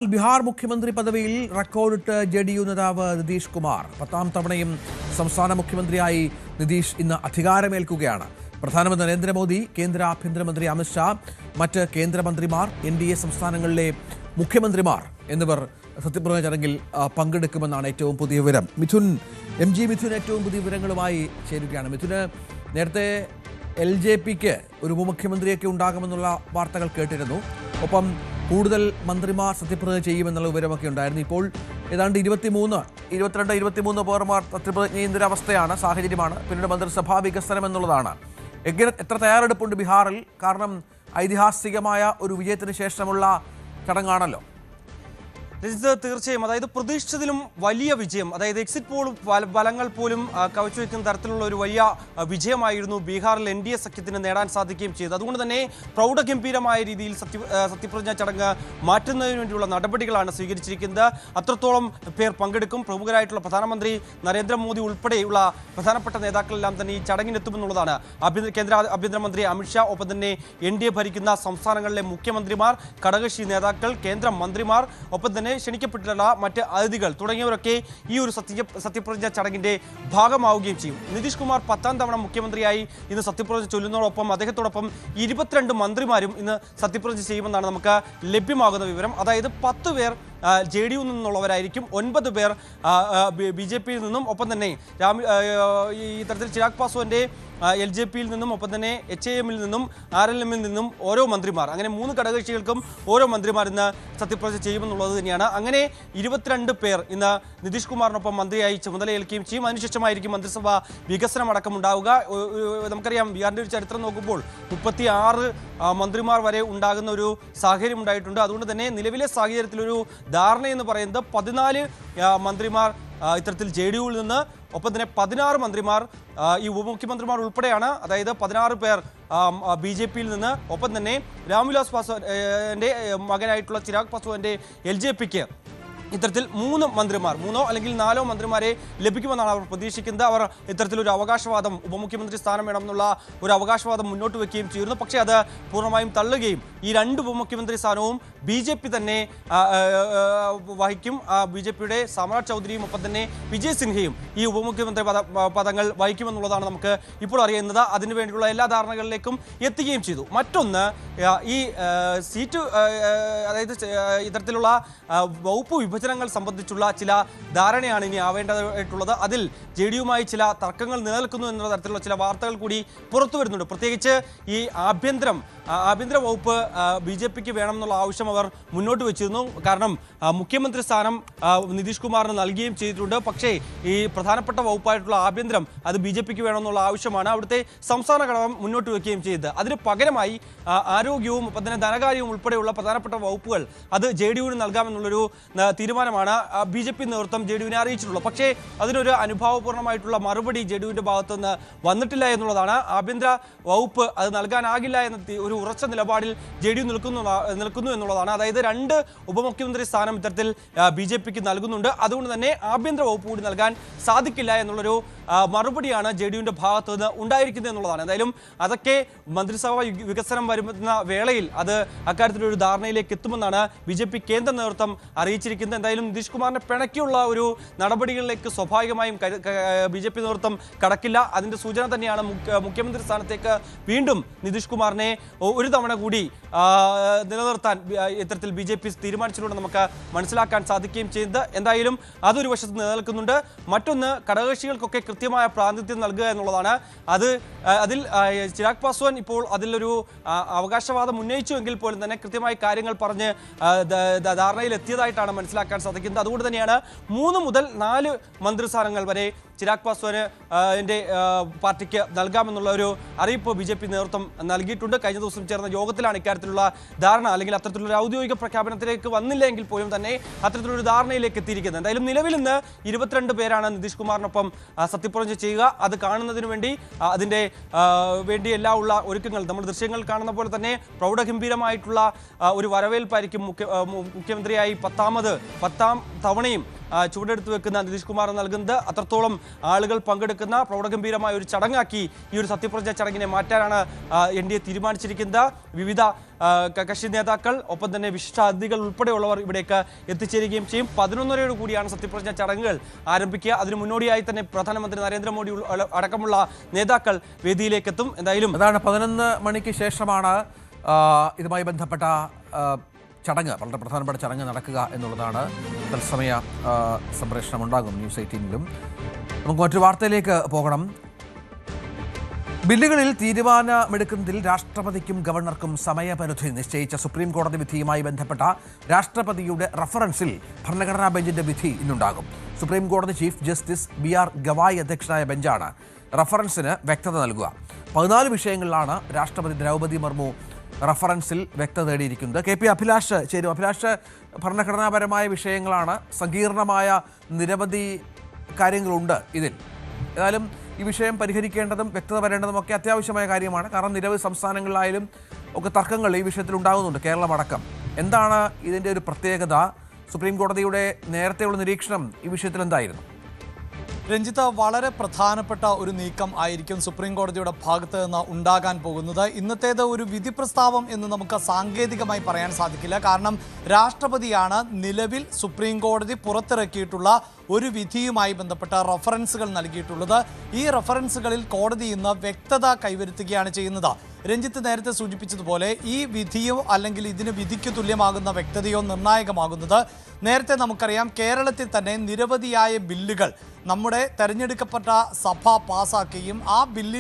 ബിഹാർ മുഖ്യമന്ത്രി പദവിയിൽ റെക്കോർഡിട്ട് ജെഡിയു നേതാവ് നിതീഷ് കുമാർ 10ാം തവണയും സംസ്ഥാന മുഖ്യമന്ത്രിയായി നിതീഷ് ഇന്ന് അധികാരമേൽക്കുകയാണ്. പ്രധാനമന്ത്രി നരേന്ദ്രമോദി, കേന്ദ്ര ആഭ്യന്തരമന്ത്രി അമിത്ഷാ, മറ്റ് കേന്ദ്രമന്ത്രിമാർ, NDA സംസ്ഥാനങ്ങളിലെ മുഖ്യമന്ത്രിമാർ എന്നിവർ സത്യപ്രതിജ്ഞ ചടങ്ങിൽ പങ്കെടുക്കുമെന്നാണ് ഏറ്റവും പുതിയ വിവരം. MG മിഥുൻ ഏറ്റവും പുതിയ വിവരങ്ങളുമായി ചേരുകയാണ്. മിഥുന്, നേരത്തെ LJPക്ക് ഒരു ഉപമുഖ്യമന്ത്രിയൊക്കെ ഉണ്ടാകുമെന്നുള്ള വാർത്തകൾ കേട്ടിരുന്നു. ഒപ്പം കൂടുതൽ മന്ത്രിമാർ സത്യപ്രതിജ്ഞ ചെയ്യുമെന്നുള്ള വിവരമൊക്കെ ഉണ്ടായിരുന്നു. ഇപ്പോൾ ഏതാണ്ട് 22-23 പൗരന്മാർ സത്യപ്രതിജ്ഞ ചെയ്യുന്നൊരു അവസ്ഥയാണ്, സാഹചര്യമാണ്. പിന്നീട് മന്ത്രിസഭാ വികസനം എന്നുള്ളതാണ്. എത്ര തയ്യാറെടുപ്പുണ്ട് ബീഹാറിൽ? കാരണം ഐതിഹാസികമായ ഒരു വിജയത്തിന് ശേഷമുള്ള ചടങ്ങാണല്ലോ. തീർച്ചയായും, അതായത് പ്രതീക്ഷിച്ചതിലും വലിയ വിജയം, അതായത് എക്സിറ്റ് പോൾ ഫലങ്ങൾ പോലും കവച്ചുവെക്കുന്ന തരത്തിലുള്ള ഒരു വലിയ വിജയമായിരുന്നു ബീഹാറിൽ NDA സഖ്യത്തിന് നേടാൻ സാധിക്കുകയും ചെയ്തു. അതുകൊണ്ട് തന്നെ പ്രൗഢഗംഭീരമായ രീതിയിൽ സത്യപ്രതിജ്ഞാ ചടങ്ങ് മാറ്റുന്നതിന് വേണ്ടിയുള്ള നടപടികളാണ് സ്വീകരിച്ചിരിക്കുന്നത്. അത്രത്തോളം പേർ പങ്കെടുക്കും. പ്രമുഖരായിട്ടുള്ള പ്രധാനമന്ത്രി നരേന്ദ്രമോദി ഉൾപ്പെടെയുള്ള പ്രധാനപ്പെട്ട നേതാക്കളെല്ലാം തന്നെ ഈ ചടങ്ങിനെത്തുമെന്നുള്ളതാണ് കേന്ദ്ര ആഭ്യന്തരമന്ത്രി അമിത്ഷാ, ഒപ്പം തന്നെ NDA ഭരിക്കുന്ന സംസ്ഥാനങ്ങളിലെ മുഖ്യമന്ത്രിമാർ, ഘടകകക്ഷി നേതാക്കൾ, കേന്ദ്ര മന്ത്രിമാർ, ഒപ്പം തന്നെ ക്ഷണിക്കപ്പെട്ടിട്ടുള്ള മറ്റ് അതിഥികൾ തുടങ്ങിയവരൊക്കെ ഈ ഒരു സത്യപ്രതിജ്ഞ ചടങ്ങിന്റെ ഭാഗമാവുകയും ചെയ്യും. നിതീഷ് കുമാർ 10ാം തവണ മുഖ്യമന്ത്രിയായി ഇന്ന് സത്യപ്രതിജ്ഞ ചൊല്ലുന്നതോടൊപ്പം അദ്ദേഹത്തോടൊപ്പം 22 മന്ത്രിമാരും ഇന്ന് സത്യപ്രതിജ്ഞ ചെയ്യുമെന്നാണ് നമുക്ക് ലഭ്യമാകുന്ന വിവരം. അതായത് 10 പേർ JDU നിന്നുള്ളവരായിരിക്കും, 9 പേർ BJPയിൽ നിന്നും, ഒപ്പം തന്നെ ഈ തരത്തിൽ ചിരാഗ് പാസ്വാന്റെ LJPയിൽ നിന്നും, ഒപ്പം തന്നെ HAMൽ നിന്നും, RLMൽ നിന്നും ഓരോ മന്ത്രിമാർ, അങ്ങനെ 3 ഘടകകക്ഷികൾക്കും ഓരോ മന്ത്രിമാർ ഇന്ന് സത്യപ്രതിജ്ഞ ചെയ്യുമെന്നുള്ളത് തന്നെയാണ്. അങ്ങനെ 22 പേർ ഇന്ന് നിതീഷ് കുമാറിനൊപ്പം മന്ത്രിയായി ചുമതലയേൽക്കുകയും ചെയ്യും. അതിനുശേഷമായിരിക്കും മന്ത്രിസഭ വികസനം അടക്കം ഉണ്ടാവുക. നമുക്കറിയാം, ബീഹാറിൻ്റെ ഒരു ചരിത്രം നോക്കുമ്പോൾ 36 മന്ത്രിമാർ വരെ ഉണ്ടാകുന്ന ഒരു സാഹചര്യം ഉണ്ടായിട്ടുണ്ട്. അതുകൊണ്ട് തന്നെ നിലവിലെ സാഹചര്യത്തിലൊരു ധാരണ എന്ന് പറയുന്നത് 14 മന്ത്രിമാർ ഇത്തരത്തിൽ JDUവിൽ നിന്ന്, ഒപ്പം തന്നെ 16 മന്ത്രിമാർ ഈ ഉപമുഖ്യമന്ത്രിമാർ ഉൾപ്പെടെയാണ്. അതായത് 16 പേർ BJPയിൽ നിന്ന്, ഒപ്പം തന്നെ രാംവിലാസ് പാസ്വാന്റെ മകനായിട്ടുള്ള ചിരാഗ് പാസ്വാന്റെ LJPക്ക് ഇത്തരത്തിൽ 3 മന്ത്രിമാർ, 3 അല്ലെങ്കിൽ 4 മന്ത്രിമാരെ ലഭിക്കുമെന്നാണ് അവർ പ്രതീക്ഷിക്കുന്നത്. അവർ ഇത്തരത്തിലൊരു അവകാശവാദം, ഉപമുഖ്യമന്ത്രി സ്ഥാനം വേണമെന്നുള്ള ഒരു അവകാശവാദം മുന്നോട്ട് വയ്ക്കുകയും ചെയ്യുന്നു. പക്ഷേ അത് പൂർണ്ണമായും തള്ളുകയും ഈ 2 ഉപമുഖ്യമന്ത്രി സ്ഥാനവും BJP തന്നെ വഹിക്കും. BJPയുടെ സാമ്രാജ് ചൗധരിയും, ഒപ്പം തന്നെ വിജയ് സിൻഹയും ഈ ഉപമുഖ്യമന്ത്രി പദങ്ങൾ വഹിക്കുമെന്നുള്ളതാണ് നമുക്ക് ഇപ്പോൾ അറിയുന്നത്. അതിനുവേണ്ടിയുള്ള എല്ലാ ധാരണകളിലേക്കും എത്തുകയും ചെയ്തു. മറ്റൊന്ന്, ഈ സീറ്റ്, അതായത് ഇത്തരത്തിലുള്ള വകുപ്പ് വിഭജനങ്ങൾ സംബന്ധിച്ചുള്ള ചില ധാരണയാണ് ഇനി ആവേണ്ടതായിട്ടുള്ളത്. അതിൽ JDUവുമായി ചില തർക്കങ്ങൾ നിലനിൽക്കുന്നു എന്ന തരത്തിലുള്ള ചില വാർത്തകൾ കൂടി പുറത്തു വരുന്നുണ്ട്. പ്രത്യേകിച്ച് ഈ ആഭ്യന്തര വകുപ്പ് BJPക്ക് വേണമെന്നുള്ള ആവശ്യം അവർ മുന്നോട്ട് വെച്ചിരുന്നു. കാരണം മുഖ്യമന്ത്രി സ്ഥാനം നിതീഷ് കുമാറിന് നൽകുകയും ചെയ്തിട്ടുണ്ട്. പക്ഷേ ഈ പ്രധാനപ്പെട്ട വകുപ്പായിട്ടുള്ള ആഭ്യന്തരം അത് BJPക്ക് വേണമെന്നുള്ള ആവശ്യമാണ് അവിടുത്തെ സംസ്ഥാന ഘടകം മുന്നോട്ട് വയ്ക്കുകയും ചെയ്തത്. അതിന് പകരമായി ആരോഗ്യവും, ഒപ്പം തന്നെ ധനകാര്യവും ഉൾപ്പെടെയുള്ള പ്രധാനപ്പെട്ട വകുപ്പുകൾ അത് JDUവിന് നൽകാമെന്നുള്ളൊരു തീരുമാനമാണ് BJP നേതൃത്വം JDUവിനെ അറിയിച്ചിട്ടുള്ളത്. പക്ഷേ അതിനൊരു അനുഭാവപൂർണ്ണമായിട്ടുള്ള മറുപടി JDUവിൻ്റെ ഭാഗത്തു നിന്ന് വന്നിട്ടില്ല എന്നുള്ളതാണ്. ആഭ്യന്തര വകുപ്പ് അത് നൽകാനാകില്ല എന്ന ഒരു ഉറച്ച നിലപാടിൽ JDU നിൽക്കുന്നു എന്നുള്ളതാണ്. അതായത് 2 ഉപമുഖ്യമന്ത്രി സ്ഥാനം ഇത്തരത്തിൽ BJPക്ക് നൽകുന്നുണ്ട്. അതുകൊണ്ട് തന്നെ ആഭ്യന്തര വകുപ്പ് കൂടി നൽകാൻ സാധിക്കില്ല എന്നുള്ളൊരു മറുപടിയാണ് JDUവിൻ്റെ ഭാഗത്തു നിന്ന് ഉണ്ടായിരിക്കുന്നത് എന്നുള്ളതാണ്. എന്തായാലും അതൊക്കെ മന്ത്രിസഭ വികസനം വരുന്ന വേളയിൽ അത് അക്കാര്യത്തിലൊരു ധാരണയിലേക്ക് എത്തുമെന്നാണ് BJP കേന്ദ്ര നേതൃത്വം അറിയിച്ചിരിക്കുന്നത്. എന്തായാലും നിതീഷ് കുമാറിനെ പിണക്കിയുള്ള ഒരു നടപടികളിലേക്ക് സ്വാഭാവികമായും BJP നേതൃത്വം കടക്കില്ല. അതിൻ്റെ സൂചന തന്നെയാണ് മുഖ്യമന്ത്രി സ്ഥാനത്തേക്ക് വീണ്ടും നിതീഷ് കുമാറിനെ ഒരു തവണ കൂടി നിലനിർത്താൻ ഇത്തരത്തിൽ BJP തീരുമാനിച്ചിട്ടുണ്ട് നമുക്ക് മനസ്സിലാക്കാൻ സാധിക്കുകയും ചെയ്യുന്നത്. എന്തായാലും അതൊരു വശത്ത് നിലനിൽക്കുന്നുണ്ട്. മറ്റൊന്ന്, ഘടകകക്ഷികൾക്കൊക്കെ കൃത്യമായ പ്രാതിനിധ്യം നൽകുക എന്നുള്ളതാണ്. അതിൽ ചിരാഗ് പാസ്വാൻ ഇപ്പോൾ അതിലൊരു അവകാശവാദം ഉന്നയിച്ചുവെങ്കിൽ പോലും തന്നെ കൃത്യമായി കാര്യങ്ങൾ പറഞ്ഞ് ധാരണയിൽ എത്തിയതായിട്ടാണ് മനസ്സിലാക്കാൻ സാധിക്കുന്നത്. അതുകൊണ്ട് തന്നെയാണ് 3 മുതൽ 4 മന്ത്രിസ്ഥാനങ്ങൾ വരെ ചിരാഗ് പാസ്വാന് പാർട്ടിക്ക് നൽകാമെന്നുള്ള ഒരു അറിയിപ്പ് BJP നേതൃത്വം നൽകിയിട്ടുണ്ട്. കഴിഞ്ഞ ദിവസം ചേർന്ന യോഗത്തിലാണ് ഇക്കാര്യത്തിലുള്ള ധാരണ, അല്ലെങ്കിൽ അത്തരത്തിലുള്ള ഔദ്യോഗിക പ്രഖ്യാപനത്തിലേക്ക് വന്നില്ല എങ്കിൽ പോലും തന്നെ അത്തരത്തിലൊരു ധാരണയിലേക്ക് എത്തിയിരിക്കുന്നത്. എന്തായാലും നിലവിൽ ഇന്ന് 22 പേരാണ് നിതീഷ് കുമാറിനൊപ്പം സത്യപ്രതിജ്ഞ ചെയ്യുക. അത് കാണുന്നതിന് വേണ്ടി അതിൻ്റെ വേണ്ടി എല്ലാ ഉള്ള ഒരുക്കങ്ങൾ നമ്മൾ ദൃശ്യങ്ങൾ കാണുന്ന പോലെ തന്നെ പ്രൗഢഗംഭീരമായിട്ടുള്ള ഒരു വരവേൽപ്പായിരിക്കും മുഖ്യമന്ത്രിയായി 10ാം തവണയും ചുവടെടുത്ത് വെക്കുന്ന നിതീഷ് കുമാർ നൽകുന്നത് അത്രത്തോളം ആളുകൾ പങ്കെടുക്കുന്ന പ്രൗഢഗംഭീരമായ ഒരു ചടങ്ങാക്കി ഈ ഒരു സത്യപ്രതിജ്ഞ ചടങ്ങിനെ മാറ്റാനാണ് NDA തീരുമാനിച്ചിരിക്കുന്നത്. വിവിധ കക്ഷി നേതാക്കൾ ഒപ്പം തന്നെ വിശിഷ്ടാതിഥികൾ ഉൾപ്പെടെയുള്ളവർ ഇവിടേക്ക് എത്തിച്ചേരുകയും ചെയ്യും. 11:30 കൂടിയാണ് സത്യപ്രതിജ്ഞ ചടങ്ങുകൾ ആരംഭിക്കുക. അതിനു മുന്നോടിയായി തന്നെ പ്രധാനമന്ത്രി നരേന്ദ്രമോദി അടക്കമുള്ള നേതാക്കൾ വേദിയിലേക്ക് എത്തും. എന്തായാലും അതാണ് 11 മണിക്ക് ശേഷമാണ് ഇതുമായി ബന്ധപ്പെട്ട ചടങ്ങ്, വളരെ പ്രധാനപ്പെട്ട ചടങ്ങ് നടക്കുക എന്നുള്ളതാണ്. തത്സമയ സംപ്രേഷണം ഉണ്ടാകും ന്യൂസ് 18-ലും. നമുക്ക് മറ്റൊരു വാർത്തയിലേക്ക് പോകണം. ബില്ലുകളിൽ തീരുമാനമെടുക്കുന്നതിൽ രാഷ്ട്രപതിക്കും ഗവർണർക്കും സമയപരിധി നിശ്ചയിച്ച സുപ്രീം കോടതി വിധിയുമായി ബന്ധപ്പെട്ട രാഷ്ട്രപതിയുടെ റഫറൻസിൽ ഭരണഘടനാ ബെഞ്ചിന്റെ വിധി ഇന്നുണ്ടാകും. സുപ്രീം കോടതി ചീഫ് ജസ്റ്റിസ് BR ഗവായ് അധ്യക്ഷനായ ബെഞ്ചാണ് റഫറൻസിന് വ്യക്തത നൽകുക. 14 വിഷയങ്ങളിലാണ് രാഷ്ട്രപതി ദ്രൗപദി മുർമു റഫറൻസിൽ വ്യക്തത തേടിയിരിക്കുന്നത്. KP അഭിലാഷ് ചേരും. അഭിലാഷ്, ഭരണഘടനാപരമായ വിഷയങ്ങളാണ്, സങ്കീർണമായ നിരവധി കാര്യങ്ങളുണ്ട് ഇതിൽ. ഏതായാലും ഈ വിഷയം പരിഹരിക്കേണ്ടതും വ്യക്തത വരേണ്ടതുമൊക്കെ അത്യാവശ്യമായ കാര്യമാണ്. കാരണം നിരവധി സംസ്ഥാനങ്ങളിലായാലും ഒക്കെ തർക്കങ്ങൾ ഈ വിഷയത്തിൽ ഉണ്ടാകുന്നുണ്ട്, കേരളമടക്കം. എന്താണ് ഇതിൻ്റെ ഒരു പ്രത്യേകത? സുപ്രീം കോടതിയുടെ നേരത്തെയുള്ള നിരീക്ഷണം ഈ വിഷയത്തിൽ എന്തായിരുന്നു? രഞ്ജിത്ത്, വളരെ പ്രധാനപ്പെട്ട ഒരു നീക്കം ആയിരിക്കും സുപ്രീം കോടതിയുടെ ഭാഗത്ത് നിന്ന് ഉണ്ടാകാൻ പോകുന്നത്. ഇന്നത്തേത് ഒരു വിധി പ്രസ്താവം എന്ന് നമുക്ക് സാങ്കേതികമായി പറയാൻ സാധിക്കില്ല. കാരണം രാഷ്ട്രപതിയാണ് നിലവിൽ സുപ്രീം കോടതി പുറത്തിറക്കിയിട്ടുള്ള ഒരു വിധിയുമായി ബന്ധപ്പെട്ട റഫറൻസുകൾ നൽകിയിട്ടുള്ളത്. ഈ റഫറൻസുകളിൽ കോടതി ഇന്ന് വ്യക്തത കൈവരുത്തുകയാണ് ചെയ്യുന്നത്. രഞ്ജിത്ത് നേരത്തെ സൂചിപ്പിച്ചതുപോലെ ഈ വിധിയോ അല്ലെങ്കിൽ ഇതിന് വിധിക്ക് തുല്യമാകുന്ന വ്യക്തതയോ നിർണായകമാകുന്നത്, നേരത്തെ നമുക്കറിയാം കേരളത്തിൽ തന്നെ നിരവധിയായ ബില്ലുകൾ നമ്മുടെ തെരഞ്ഞെടുക്കപ്പെട്ട സഭ പാസാക്കുകയും ആ ബില്ലിൽ